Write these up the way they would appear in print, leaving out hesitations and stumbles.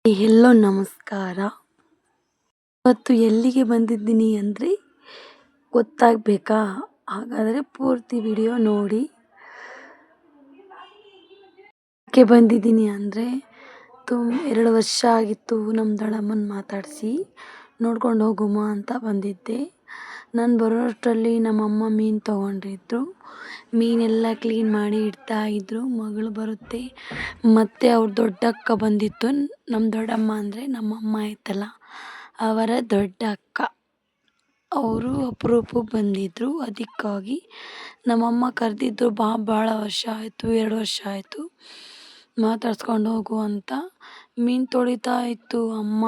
ಎಲ್ಲೋ ನಮಸ್ಕಾರ. ಇವತ್ತು ಎಲ್ಲಿಗೆ ಬಂದಿದ್ದೀನಿ ಅಂದರೆ ಗೊತ್ತಾಗಬೇಕಾ? ಹಾಗಾದರೆ ಪೂರ್ತಿ ವಿಡಿಯೋ ನೋಡಿ. ಯಾಕೆ ಬಂದಿದ್ದೀನಿ ಅಂದರೆ 2 ವರ್ಷ ಆಗಿತ್ತು ನಮ್ಮ ದೊಡ್ಡಮ್ಮನ ಮಾತಾಡಿಸಿ ನೋಡ್ಕೊಂಡು ಹೋಗುಮ ಅಂತ ಬಂದಿದ್ದೆ. ನಾನು ಬರೋಷ್ಟರಲ್ಲಿ ನಮ್ಮಮ್ಮ ಮೀನು ತೊಗೊಂಡಿದ್ರು. ಮೀನೆಲ್ಲ ಕ್ಲೀನ್ ಮಾಡಿ ಇಡ್ತಾಯಿದ್ರು. ಮಗಳು ಬರುತ್ತೆ ಮತ್ತು ಅವ್ರ ದೊಡ್ಡಕ್ಕ ಬಂದಿತ್ತು. ನಮ್ಮ ದೊಡ್ಡಮ್ಮ ಅಂದರೆ ನಮ್ಮಮ್ಮ ಆಯ್ತಲ್ಲ, ಅವರ ದೊಡ್ಡ ಅಕ್ಕ. ಅವರು ಅಪರೂಪಕ್ಕೆ ಬಂದಿದ್ದರು. ಅದಕ್ಕಾಗಿ ನಮ್ಮಮ್ಮ ಕರೆದಿದ್ರು, ಬಾ, ಭಾಳ ವರ್ಷ ಆಯಿತು, 2 ವರ್ಷ ಆಯಿತು, ಮಾತಾಡ್ಸ್ಕೊಂಡು ಹೋಗು ಅಂತ. ಮೀನು ತೊಳಿತಾ ಇತ್ತು ಅಮ್ಮ.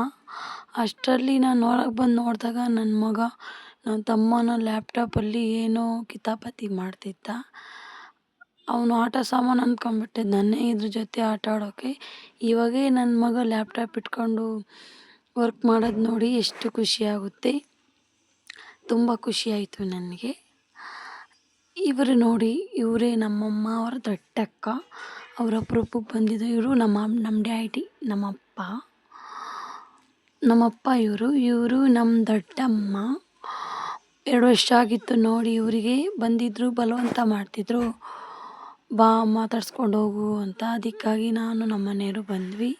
ಅಷ್ಟರಲ್ಲಿ ನಾನು ಹೊರಗೆ ಬಂದು ನೋಡಿದಾಗ ನನ್ನ ತಮ್ಮನ ಲ್ಯಾಪ್ಟಾಪಲ್ಲಿ ಏನೋ ಕಿತಾಪತಿ ಮಾಡ್ತಿದ್ದ. ಅವನು ಆಟ ಸಾಮಾನು ಅಂದ್ಕೊಂಡ್ಬಿಟ್ಟೆ ನಾನೇ ಇದ್ರ ಜೊತೆ ಆಟ ಆಡೋಕ್ಕೆ. ಇವಾಗೇ ನನ್ನ ಮಗ ಲ್ಯಾಪ್ಟಾಪ್ ಇಟ್ಕೊಂಡು ವರ್ಕ್ ಮಾಡೋದು ನೋಡಿ ಎಷ್ಟು ಖುಷಿಯಾಗುತ್ತೆ. ತುಂಬ ಖುಷಿಯಾಯಿತು ನನಗೆ. ಇವರು ನೋಡಿ, ಇವರೇ ನಮ್ಮಮ್ಮ ಅವರ ದೊಡ್ಡಕ್ಕ. ಅವ್ರ ಅಪರೂಪಕ್ಕೆ ಬಂದಿದ್ದು. ಇವರು ನಮ್ಮ ಡ್ಯಾಡಿ, ನಮ್ಮಪ್ಪ ಇವರು ನಮ್ಮ ದೊಡ್ಡಮ್ಮ. 2 ವರ್ಷ ಆಗಿತ್ತು ನೋಡಿ. ಇವರಿಗೆ ಬಂದಿದ್ದರು, ಬಲವಂತ ಮಾಡ್ತಿದ್ರು, ಬಾ ಮಾತಾಡ್ಸ್ಕೊಂಡು ಹೋಗು ಅಂತ. ಅದಕ್ಕಾಗಿ ನಾನು ನಮ್ಮ ಮನೆಯವರು ಬಂದ್ವಿ.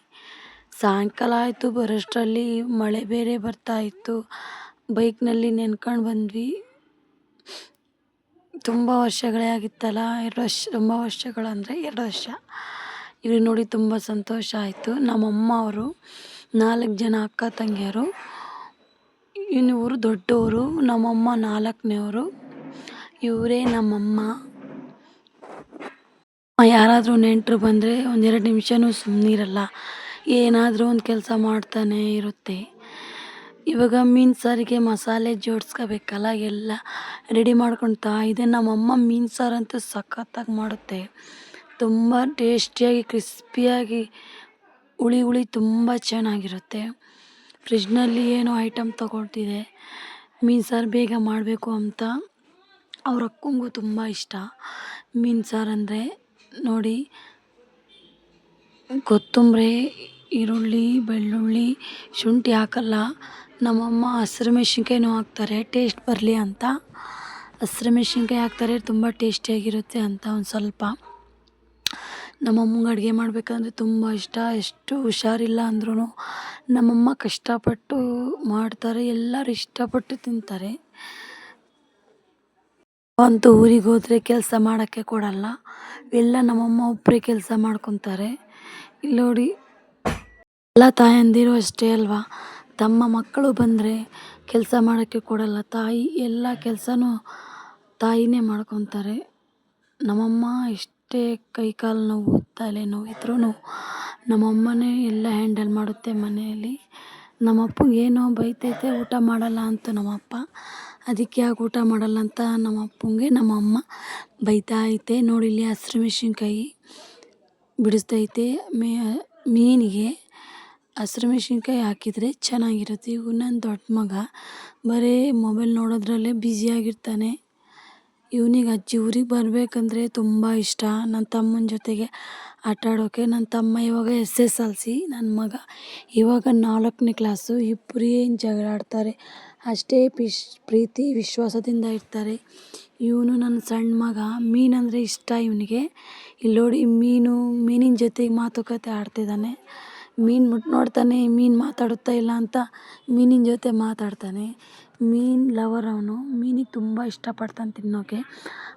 ಸಾಯಂಕಾಲ ಆಯಿತು. ಬರೋಷ್ಟರಲ್ಲಿ ಮಳೆ ಬೇರೆ ಬರ್ತಾಯಿತ್ತು. ಬೈಕ್ನಲ್ಲಿ ನೆನ್ಕೊಂಡು ಬಂದ್ವಿ. ತುಂಬ ವರ್ಷಗಳೇ ಆಗಿತ್ತಲ್ಲ, 2 ವರ್ಷ, ತುಂಬ ವರ್ಷಗಳಂದರೆ 2 ವರ್ಷ. ಇವ್ರಿಗೆ ನೋಡಿ ತುಂಬ ಸಂತೋಷ ಆಯಿತು. ನಮ್ಮಮ್ಮ ಅವರು 4 ಜನ ಅಕ್ಕ ತಂಗಿಯರು. ಇವರು ದೊಡ್ಡವರು, ನಮ್ಮಮ್ಮ 4ನೇವರು. ಇವರೇ ನಮ್ಮಮ್ಮ. ಯಾರಾದರೂ ನೆಂಟರು ಬಂದರೆ 1-2 ನಿಮಿಷನೂ ಸುಮ್ಮನಿರಲ್ಲ, ಏನಾದರೂ ಒಂದು ಕೆಲಸ ಮಾಡ್ತಾನೆ ಇರುತ್ತೆ. ಇವಾಗ ಮೀನು ಸಾರಿಗೆ ಮಸಾಲೆ ಜೋಡಿಸ್ಕೋಬೇಕಲ್ಲ, ಎಲ್ಲ ರೆಡಿ ಮಾಡ್ಕೊಳ್ತಾ ಇದೆ. ನಮ್ಮಮ್ಮ ಮೀನು ಸಾರಂತೂ ಸಖತ್ತಾಗಿ ಮಾಡುತ್ತೆ. ತುಂಬ ಟೇಸ್ಟಿಯಾಗಿ, ಕ್ರಿಸ್ಪಿಯಾಗಿ, ಹುಳಿ ತುಂಬ ಚೆನ್ನಾಗಿರುತ್ತೆ. ಫ್ರಿಜ್ನಲ್ಲಿ ಏನೋ ಐಟಮ್ ತೊಗೊಳ್ತಿದೆ, ಮೀನು ಸಾರು ಬೇಗ ಮಾಡಬೇಕು ಅಂತ. ಅವ್ರ ಅಕ್ಕಂಗೂ ತುಂಬ ಇಷ್ಟ ಮೀನು ಸಾರು ಅಂದರೆ. ನೋಡಿ, ಕೊತ್ತಂಬರಿ, ಈರುಳ್ಳಿ, ಬೆಳ್ಳುಳ್ಳಿ, ಶುಂಠಿ ಹಾಕಲ್ಲ. ನಮ್ಮಮ್ಮ ಹಸಿರು ಮೆಣಸಿನ್ಕಾಯಿನೂ ಹಾಕ್ತಾರೆ ಟೇಸ್ಟ್ ಬರಲಿ ಅಂತ. ಹಸಿರು ಮೆಣಸಿನ್ಕಾಯಿ ಹಾಕ್ತಾರೆ, ತುಂಬ ಟೇಸ್ಟಿಯಾಗಿರುತ್ತೆ ಅಂತ. ಒಂದು ಸ್ವಲ್ಪ ನಮ್ಮಮ್ಮಂಗೆ ಅಡುಗೆ ಮಾಡಬೇಕಂದ್ರೆ ತುಂಬ ಇಷ್ಟ. ಎಷ್ಟು ಹುಷಾರಿಲ್ಲ ಅಂದ್ರೂ ನಮ್ಮಮ್ಮ ಕಷ್ಟಪಟ್ಟು ಮಾಡ್ತಾರೆ. ಎಲ್ಲರೂ ಇಷ್ಟಪಟ್ಟು ತಿಂತಾರೆ. ಅಂತೂ ಊರಿಗೆ ಹೋದರೆ ಕೆಲಸ ಮಾಡೋಕ್ಕೆ ಕೊಡಲ್ಲ. ಎಲ್ಲ ನಮ್ಮಮ್ಮ ಒಬ್ಬರೇ ಕೆಲಸ ಮಾಡ್ಕೊತಾರೆ. ಇಲ್ಲಿ ನೋಡಿ, ಎಲ್ಲ ತಾಯಂದಿರು ಅಷ್ಟೇ ಅಲ್ವಾ, ತಮ್ಮ ಮಕ್ಕಳು ಬಂದರೆ ಕೆಲಸ ಮಾಡೋಕ್ಕೆ ಕೊಡಲ್ಲ. ತಾಯಿ ಎಲ್ಲ ಕೆಲಸನೂ ತಾಯಿನೇ ಮಾಡ್ಕೊತಾರೆ. ನಮ್ಮಮ್ಮ ಎಷ್ಟೇ ಕೈಕಾಲು ನೋವು, ತಲೆ ನೋವು ಇದ್ರೂ ನಮ್ಮಮ್ಮನೇ ಎಲ್ಲ ಹ್ಯಾಂಡಲ್ ಮಾಡುತ್ತೆ ಮನೆಯಲ್ಲಿ. ನಮ್ಮಪ್ಪಗೆ ಏನೋ ಬೈತೈತೆ, ಊಟ ಮಾಡಲ್ಲ ಅಂತ ನಮ್ಮಪ್ಪ. ಅದಕ್ಕೆ ಯಾಕೆ ಊಟ ಮಾಡಲ್ಲ ಅಂತ ನಮ್ಮಪ್ಪಂಗೆ ನಮ್ಮಮ್ಮ ಬೈತಾ ಐತೆ. ನೋಡಿ, ಇಲ್ಲಿ ಹಸಿರು ಮೆಣಸಿನ್ಕಾಯಿ ಬಿಡಿಸ್ತೈತೆ. ಮೀನಿಗೆ ಹಸಿರು ಮೆಣಸಿನ್ಕಾಯಿ ಹಾಕಿದರೆ ಚೆನ್ನಾಗಿರುತ್ತೆ. ಇವು ನನ್ನ ದೊಡ್ಡ ಮಗ ಬರೀ ಮೊಬೈಲ್ ನೋಡೋದ್ರಲ್ಲೇ ಬ್ಯುಸಿಯಾಗಿರ್ತಾನೆ. ಇವನಿಗೆ ಅಜ್ಜಿ ಊರಿಗೆ ಬರಬೇಕಂದ್ರೆ ತುಂಬ ಇಷ್ಟ, ನನ್ನ ತಮ್ಮನ ಜೊತೆಗೆ ಆಟ ಆಡೋಕ್ಕೆ. ನನ್ನ ತಮ್ಮ ಇವಾಗ SSLC, ನನ್ನ ಮಗ ಇವಾಗ 4ನೇ ಕ್ಲಾಸು. ಇಬ್ಬರು ಏನು ಜಗಳ ಆಡ್ತಾರೆ, ಅಷ್ಟೇ ಪ್ರೀತಿ ವಿಶ್ವಾಸದಿಂದ ಇರ್ತಾರೆ. ಇವನು ನನ್ನ ಸಣ್ಣ ಮಗ, ಮೀನಂದರೆ ಇಷ್ಟ ಇವನಿಗೆ. ಇಲ್ಲಿ ನೋಡಿ, ಮೀನಿನ ಜೊತೆಗೆ ಮಾತುಕತೆ ಆಡ್ತಿದ್ದಾನೆ. ಮೀನು ಮುಟ್ಟು ನೋಡ್ತಾನೆ, ಮೀನು ಮಾತಾಡುತ್ತಾ ಇಲ್ಲ ಅಂತ ಮೀನಿನ ಜೊತೆ ಮಾತಾಡ್ತಾನೆ. ಮೀನು ಲವರ್ ಅವನು. ಮೀನಿಗೆ ತುಂಬ ಇಷ್ಟಪಡ್ತಾನೆ ತಿನ್ನೋಕ್ಕೆ.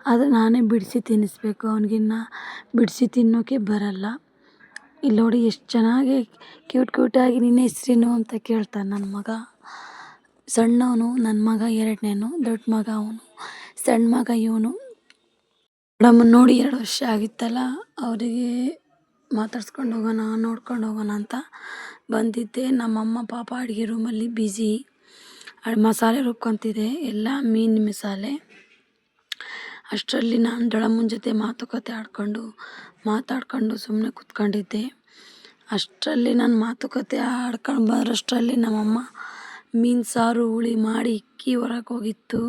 ಆದರೆ ನಾನೇ ಬಿಡಿಸಿ ತಿನ್ನಿಸ್ಬೇಕು, ಅವನಿಗಿನ್ನ ಬಿಡಿಸಿ ತಿನ್ನೋಕ್ಕೆ ಬರಲ್ಲ. ಇಲ್ಲಿ ನೋಡಿ, ಎಷ್ಟು ಚೆನ್ನಾಗಿ ಕ್ಯೂಟಾಗಿ ನಿನ್ನ ಹೆಸ್ರೇನು ಅಂತ ಕೇಳ್ತಾನೆ ನನ್ನ ಮಗ. ಸಣ್ಣವನು ನನ್ನ ಮಗ, 2ನೇನು. ದೊಡ್ಡ ಮಗ ಅವನು, ಸಣ್ಣ ಮಗ ಇವನು. ಮೇಡಮನ್ನು ನೋಡಿ 2 ವರ್ಷ ಆಗಿತ್ತಲ್ಲ, ಅವರಿಗೆ ಮಾತಾಡ್ಸ್ಕೊಂಡು ಹೋಗೋಣ, ನೋಡ್ಕೊಂಡು ಹೋಗೋಣ ಅಂತ ಬಂದಿದ್ದೆ. ನಮ್ಮಮ್ಮ ಪಾಪ ಅಡುಗೆ ರೂಮಲ್ಲಿ ಬ್ಯುಸಿ, ಮಸಾಲೆ ರುಬ್ಕೊತಿದೆ, ಎಲ್ಲ ಮೀನು ಮಸಾಲೆ. ಅಷ್ಟರಲ್ಲಿ ನಾನು ದೊಡ್ಡಮ್ಮನ ಜೊತೆ ಮಾತಾಡ್ಕೊಂಡು ಸುಮ್ಮನೆ ಕೂತ್ಕೊಂಡಿದ್ದೆ. ಅಷ್ಟರಲ್ಲಿ ನಾನು ಮಾತುಕತೆ ಆಡ್ಕೊಂಡು ಬರೋಷ್ಟರಲ್ಲಿ ನಮ್ಮಮ್ಮ ಮೀನು ಸಾರು ಹುಳಿ ಮಾಡಿ ಇಕ್ಕಿ ಹೊರಗೆ ಹೋಗಿತ್ತು.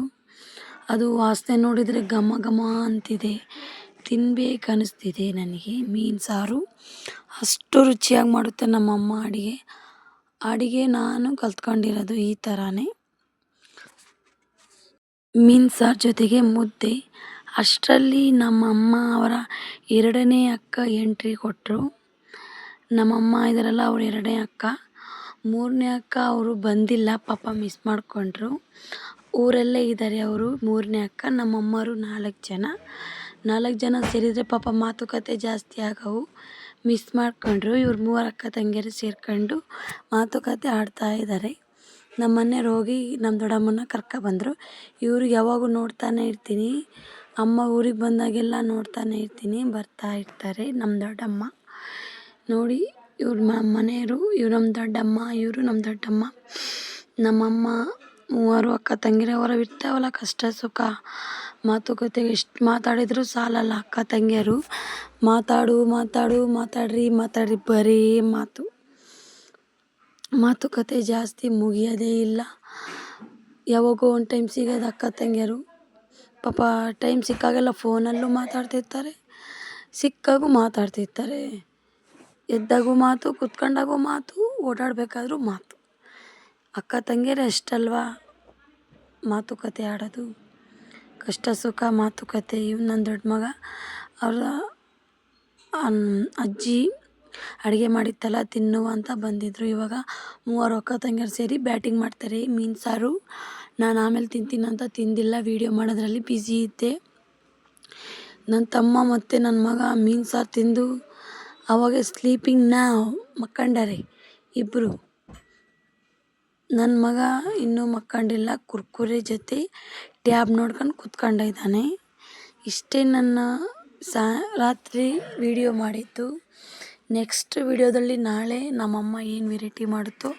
ಅದು ವಾಸನೆ ನೋಡಿದರೆ ಘಮ ಘಮ ಅಂತಿದೆ. ತಿನ್ನಬೇಕನ್ನಿಸ್ತಿದೆ ನನಗೆ ಮೀನು ಸಾರು. ಅಷ್ಟು ರುಚಿಯಾಗಿ ಮಾಡುತ್ತೆ ನಮ್ಮಮ್ಮ ಅಡುಗೆ. ಅಡುಗೆ ನಾನು ಕಲ್ತ್ಕೊಂಡಿರೋದು ಈ ಥರನೇ. ಮೀನು ಸಾರು ಜೊತೆಗೆ ಮುದ್ದೆ. ಅಷ್ಟರಲ್ಲಿ ನಮ್ಮಮ್ಮ ಅವರ 2ನೇ ಅಕ್ಕ ಎಂಟ್ರಿ ಕೊಟ್ಟರು. ನಮ್ಮಮ್ಮ ಇದ್ದಾರಲ್ಲ ಅವ್ರ 2ನೇ ಅಕ್ಕ. 3ನೇ ಅಕ್ಕ ಅವರು ಬಂದಿಲ್ಲ, ಪಾಪ ಮಿಸ್ ಮಾಡಿಕೊಂಡ್ರು. ಊರಲ್ಲೇ ಇದ್ದಾರೆ ಅವರು 3ನೇ ಅಕ್ಕ. ನಮ್ಮಮ್ಮರು 4 ಜನ ಸೇರಿದರೆ ಪಾಪ ಮಾತುಕತೆ ಜಾಸ್ತಿ ಆಗವು, ಮಿಸ್ ಮಾಡ್ಕೊಂಡ್ರು. ಇವ್ರು 3 ಅಕ್ಕ ತಂಗಿಯರು ಸೇರ್ಕೊಂಡು ಮಾತುಕತೆ ಆಡ್ತಾ ಇದ್ದಾರೆ. ನಮ್ಮ ಮನೆಯವ್ರು ಹೋಗಿ ನಮ್ಮ ದೊಡ್ಡಮ್ಮನ ಕರ್ಕೊಬಂದರು. ಇವ್ರಿಗೆ ಯಾವಾಗೂ ನೋಡ್ತಾನೆ ಇರ್ತೀನಿ, ಅಮ್ಮ ಊರಿಗೆ ಬಂದಾಗೆಲ್ಲ ನೋಡ್ತಾನೆ ಇರ್ತೀನಿ, ಬರ್ತಾ ಇರ್ತಾರೆ ನಮ್ಮ ದೊಡ್ಡಮ್ಮ. ನೋಡಿ ಇವ್ರ ಮನೆಯವರು, ಇವ್ರು ನಮ್ಮ ದೊಡ್ಡಮ್ಮ, ಇವರು ನಮ್ಮ ದೊಡ್ಡಮ್ಮ, ನಮ್ಮಮ್ಮ 3 ಅಕ್ಕ ತಂಗಿಯರು ಇರ್ತಾವಲ್ಲ ಕಷ್ಟ ಸುಖ ಮಾತುಕತೆಗೆ ಎಷ್ಟು ಮಾತಾಡಿದರೂ ಸಾಲಲ್ಲ. ಅಕ್ಕ ತಂಗಿಯರು ಮಾತಾಡ್ರಿ ಬರೀ ಮಾತುಕತೆ ಜಾಸ್ತಿ ಮುಗಿಯೋದೇ ಇಲ್ಲ. ಯಾವಾಗೋ ಒಂದು ಟೈಮ್ ಸಿಗೋದು ಅಕ್ಕ ತಂಗಿಯರು. ಪಾಪ ಟೈಮ್ ಸಿಕ್ಕಾಗೆಲ್ಲ ಫೋನಲ್ಲೂ ಮಾತಾಡ್ತಿರ್ತಾರೆ, ಸಿಕ್ಕಾಗೂ ಮಾತಾಡ್ತಿರ್ತಾರೆ. ಎದ್ದಾಗೂ ಮಾತು, ಕೂತ್ಕೊಂಡಾಗೂ ಮಾತು, ಓಡಾಡಬೇಕಾದ್ರೂ ಮಾತು. ಅಕ್ಕ ತಂಗಿಯರೇ ಅಷ್ಟಲ್ವಾ ಮಾತುಕತೆ ಆಡೋದು, ಕಷ್ಟ ಸುಖ ಮಾತುಕತೆ. ಇವ್ನು ನನ್ನ ದೊಡ್ಡ ಮಗ, ಅವರ ಅಜ್ಜಿ ಅಡುಗೆ ಮಾಡಿತ್ತಲ್ಲ ತಿನ್ನು ಅಂತ ಬಂದಿದ್ದರು. ಇವಾಗ 3 ಅಕ್ಕ ತಂಗಿಯರು ಸೇರಿ ಬ್ಯಾಟಿಂಗ್ ಮಾಡ್ತಾರೆ. ಮೀನು ಸಾರು ನಾನು ಆಮೇಲೆ ತಿಂತೀನಂತ ತಿಂದಿಲ್ಲ, ವೀಡಿಯೋ ಮಾಡೋದ್ರಲ್ಲಿ ಬ್ಯುಸಿ ಇದ್ದೆ. ನನ್ನ ತಮ್ಮ ಮತ್ತು ನನ್ನ ಮಗ ಮೀನು ಸಾರು ತಿಂದು ಅವಾಗ ಸ್ಲೀಪಿಂಗ್ ನಾವು ಮಕ್ಕಂಡರೆ ಇಬ್ಬರು. ನನ್ನ ಮಗ ಇನ್ನೂ ಮಕ್ಕಂಡಿಲ್ಲ, ಕುರ್ಕುರೆ ಜೊತೆ ಟ್ಯಾಬ್ ನೋಡ್ಕೊಂಡು ಕೂತ್ಕೊಂಡಿದ್ದಾನೆ. ಇಷ್ಟೇ ನನ್ನ ರಾತ್ರಿ ವೀಡಿಯೋ ಮಾಡಿದ್ದು. ನೆಕ್ಸ್ಟ್ ವೀಡಿಯೋದಲ್ಲಿ ನಾಳೆ ನಮ್ಮಮ್ಮ ಏನು ವೆರೈಟಿ ಮಾಡುತ್ತೋ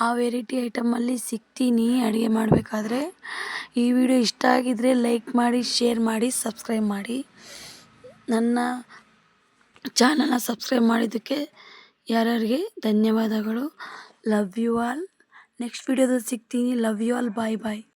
ಆ ವೆರೈಟಿ ಐಟಮಲ್ಲಿ ಸಿಗ್ತೀನಿ ಅಡುಗೆ ಮಾಡಬೇಕಾದ್ರೆ. ಈ ವಿಡಿಯೋ ಇಷ್ಟ ಆಗಿದ್ದರೆ ಲೈಕ್ ಮಾಡಿ, ಶೇರ್ ಮಾಡಿ, ಸಬ್ಸ್ಕ್ರೈಬ್ ಮಾಡಿ. ನನ್ನ ಚಾನಲ್ನ ಸಬ್ಸ್ಕ್ರೈಬ್ ಮಾಡಿದ್ದಕ್ಕೆ ಯಾರ್ಯಾರಿಗೆ ಧನ್ಯವಾದಗಳು. Love you all. ನೆಕ್ಸ್ಟ್ ವೀಡಿಯೋದಲ್ಲಿ ಸಿಗ್ತೀನಿ. Love you all. Bye bye.